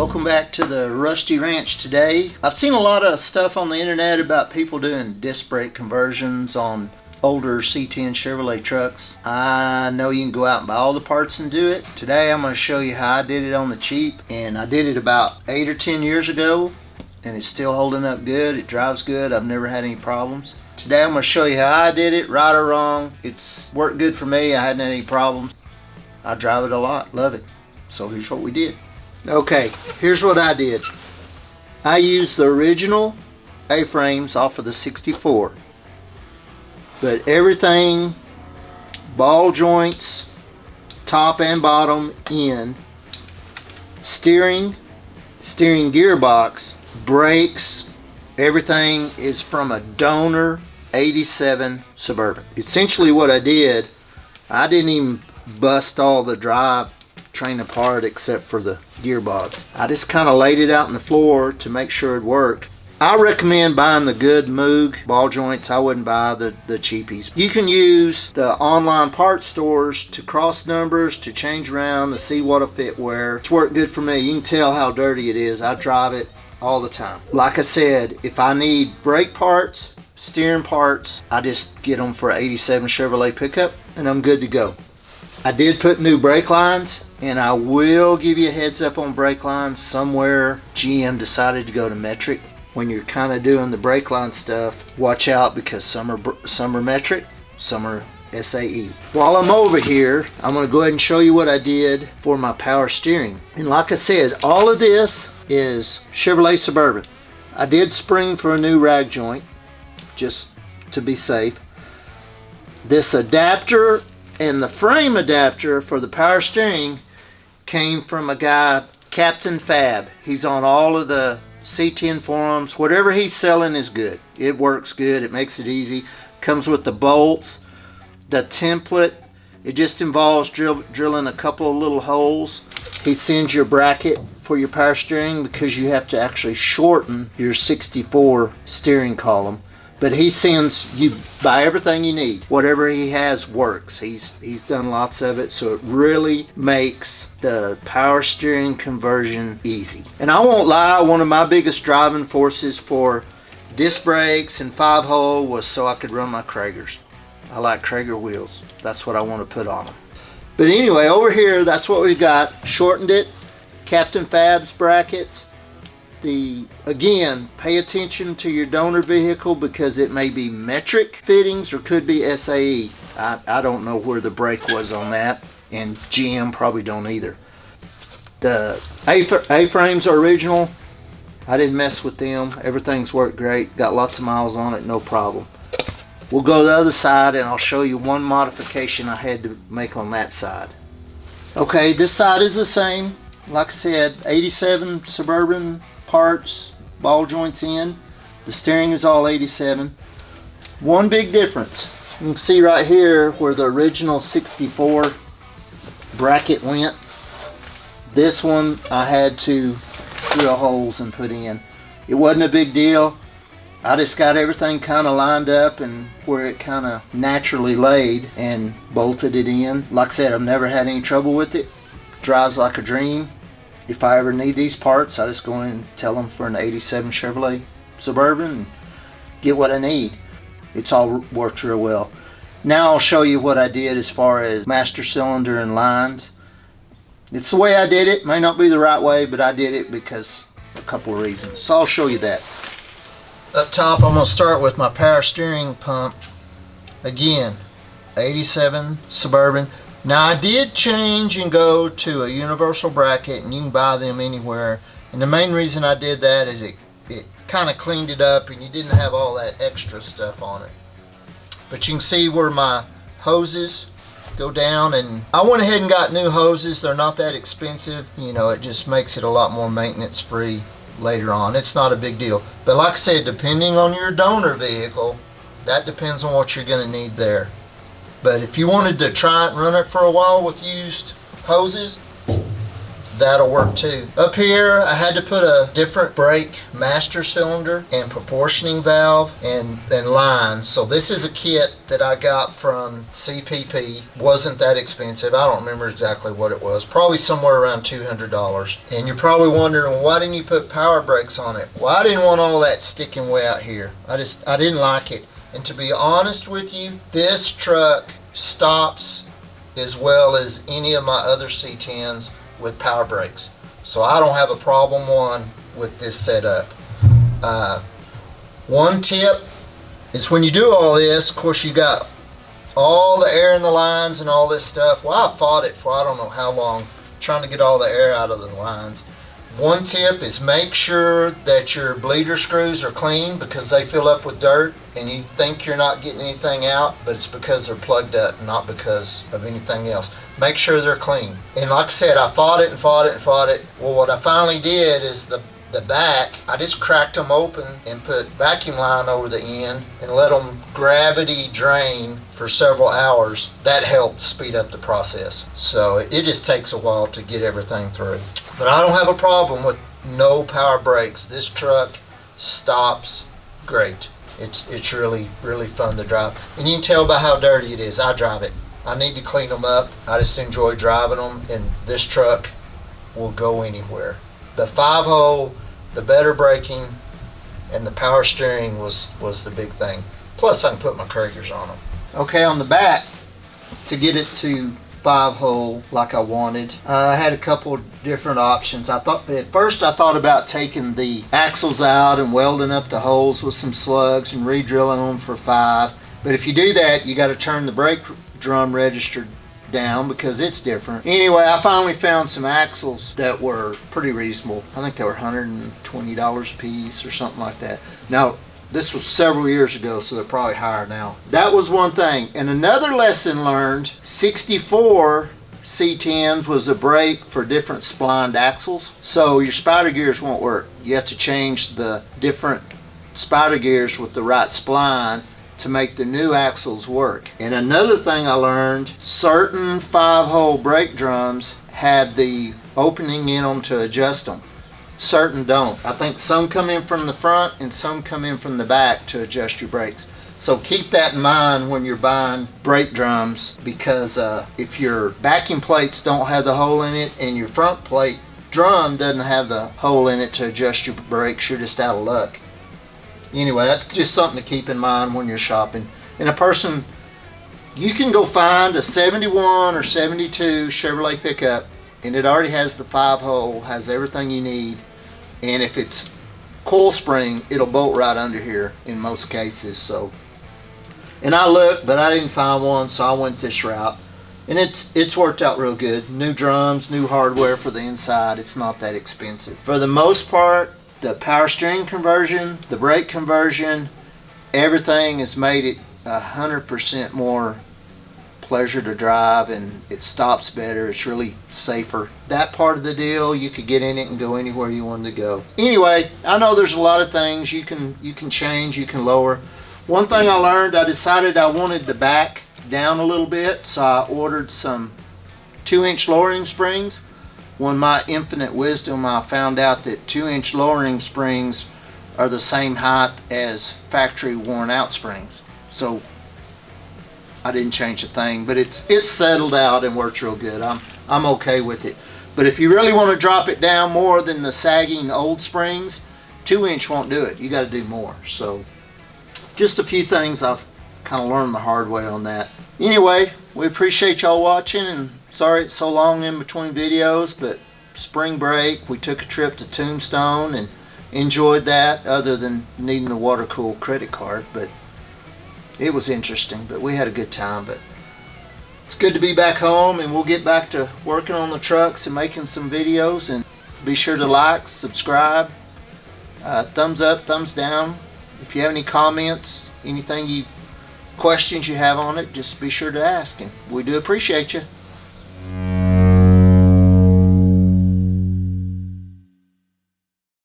Welcome back to the Rusty Ranch today. I've seen a lot of stuff on the internet about people doing disc brake conversions on older C10 Chevrolet trucks. I know you can go out and buy all the parts and do it. Today I'm going to show you how I did it on the cheap, and I did it about 8 or 10 years ago and it's still holding up good. It drives good. I've never had any problems. Today I'm going to show you how I did it, right or wrong. It's worked good for me. I hadn't had any problems. I drive it a lot, love it. So here's what we did. Okay, here's what I did. I used the original A-frames off of the 64, but everything, ball joints, top and bottom, in, steering gearbox, brakes, everything is from a donor 87 Suburban. Essentially what I did, I didn't even bust all the drive train apart except for the gearbox. I just kind of laid it out on the floor to make sure it worked. I recommend buying the good Moog ball joints. I wouldn't buy the cheapies. You can use the online parts stores to cross numbers, to change around, to see what'll fit where. It's worked good for me. You can tell how dirty it is. I drive it all the time. Like I said, if I need brake parts, steering parts, I just get them for an 87 Chevrolet pickup and I'm good to go. I did put new brake lines, and I will give you a heads up on brake lines. Somewhere GM decided to go to metric. When you're kind of doing the brake line stuff, watch out, because some are metric, some are SAE. While I'm over here, I'm going to go ahead and show you what I did for my power steering. And like I said, all of this is Chevrolet Suburban. I did spring for a new rag joint, just to be safe. This adapter and the frame adapter for the power steering came from a guy, Captain Fab. He's on all of the C10 forums. Whatever he's selling is good. It works good. It makes it easy. Comes with the bolts, the template. It just involves drilling a couple of little holes. He sends your bracket for your power steering because you have to actually shorten your 64 steering column. But he sends you, buy everything you need. Whatever he has works. He's done lots of it, so it really makes the power steering conversion easy. And I won't lie, one of my biggest driving forces for disc brakes and 5-hole was so I could run my Kragers. I like Krager wheels. That's what I want to put on them. But anyway, over here, that's what we've got. Shortened it. Captain Fab's brackets. Again, pay attention to your donor vehicle because it may be metric fittings or could be SAE. I don't know where the brake was on that, and GM probably don't either. The A-frames are original. I didn't mess with them. Everything's worked great. Got lots of miles on it, no problem. We'll go to the other side and I'll show you one modification I had to make on that side. Okay, this side is the same. Like I said, 87 Suburban parts, ball joints in. The steering is all 87. One big difference. You can see right here where the original 64 bracket went. This one I had to drill holes and put in. It wasn't a big deal. I just got everything kind of lined up and where it kind of naturally laid and bolted it in. Like I said, I've never had any trouble with it. Drives like a dream. If I ever need these parts, I just go in and tell them for an 87 Chevrolet Suburban and get what I need. It's all worked real well. Now I'll show you what I did as far as master cylinder and lines. It's the way I did it. May not be the right way, but I did it because a couple of reasons. So I'll show you that. Up top, I'm going to start with my power steering pump. Again, 87 Suburban. Now I did change and go to a universal bracket, and you can buy them anywhere. And the main reason I did that is it kind of cleaned it up and you didn't have all that extra stuff on it. But you can see where my hoses go down, and I went ahead and got new hoses. They're not that expensive. You know, it just makes it a lot more maintenance free later on. It's not a big deal. But like I said, depending on your donor vehicle, that depends on what you're going to need there. But if you wanted to try it and run it for a while with used hoses, that'll work too. Up here, I had to put a different brake master cylinder and proportioning valve and lines. So this is a kit that I got from CPP. Wasn't that expensive. I don't remember exactly what it was. Probably somewhere around $200. And you're probably wondering, well, why didn't you put power brakes on it? Well, I didn't want all that sticking way out here. I didn't like it. And to be honest with you, this truck stops as well as any of my other C10s with power brakes. So I don't have a problem with this setup. One tip is when you do all this, of course you got all the air in the lines and all this stuff. Well, I fought it for I don't know how long, trying to get all the air out of the lines. One tip is make sure that your bleeder screws are clean, because they fill up with dirt and you think you're not getting anything out, but it's because they're plugged up, not because of anything else. Make sure they're clean. And like I said, I fought it and fought it and fought it. Well, what I finally did is the back, I just cracked them open and put vacuum line over the end and let them gravity drain for several hours. That helped speed up the process. So it just takes a while to get everything through. But I don't have a problem with no power brakes. This truck stops great. It's really, really fun to drive. And you can tell by how dirty it is. I drive it. I need to clean them up. I just enjoy driving them, and this truck will go anywhere. The 5-hole, the better braking, and the power steering was the big thing. Plus I can put my couriers on them. Okay, on the back, to get it to 5-hole like I wanted, I had a couple different options. At first I thought about taking the axles out and welding up the holes with some slugs and re-drilling them for 5. But if you do that, you got to turn the brake drum register down because it's different. Anyway, I finally found some axles that were pretty reasonable. I think they were $120 a piece or something like that. Now, this was several years ago, so they're probably higher now. That was one thing. And another lesson learned, 64 C10s was a brake for different splined axles. So your spider gears won't work. You have to change the different spider gears with the right spline to make the new axles work. And another thing I learned, certain 5-hole brake drums have the opening in them to adjust them. Certain don't. I think some come in from the front and some come in from the back to adjust your brakes. So keep that in mind when you're buying brake drums, because if your backing plates don't have the hole in it and your front plate drum doesn't have the hole in it to adjust your brakes, you're just out of luck. Anyway, that's just something to keep in mind when you're shopping. And you can go find a 71 or 72 Chevrolet pickup, and it already has the 5-hole, has everything you need. And if it's coil spring, it'll bolt right under here in most cases. So, and I looked, but I didn't find one, so I went this route. And it's worked out real good. New drums, new hardware for the inside. It's not that expensive. For the most part, the power steering conversion, the brake conversion, everything has made it 100% more pleasure to drive, and it stops better. It's really safer. That part of the deal, you could get in it and go anywhere you wanted to go. Anyway, I know there's a lot of things you can change, you can lower. One thing I learned, I decided I wanted the back down a little bit, so I ordered some 2-inch lowering springs. When my infinite wisdom, I found out that 2-inch lowering springs are the same height as factory worn out springs. So I didn't change a thing, but it's settled out and works real good. I'm okay with it. But if you really want to drop it down more than the sagging old springs, 2-inch won't do it. You got to do more. So just a few things I've kind of learned the hard way on that. Anyway, we appreciate y'all watching, and sorry it's so long in between videos, but spring break, we took a trip to Tombstone and enjoyed that, other than needing a water cooled credit card. But it was interesting, but we had a good time. But it's good to be back home, and we'll get back to working on the trucks and making some videos. And be sure to like, subscribe, thumbs up, thumbs down. If you have any comments, questions you have on it, just be sure to ask, and we do appreciate you.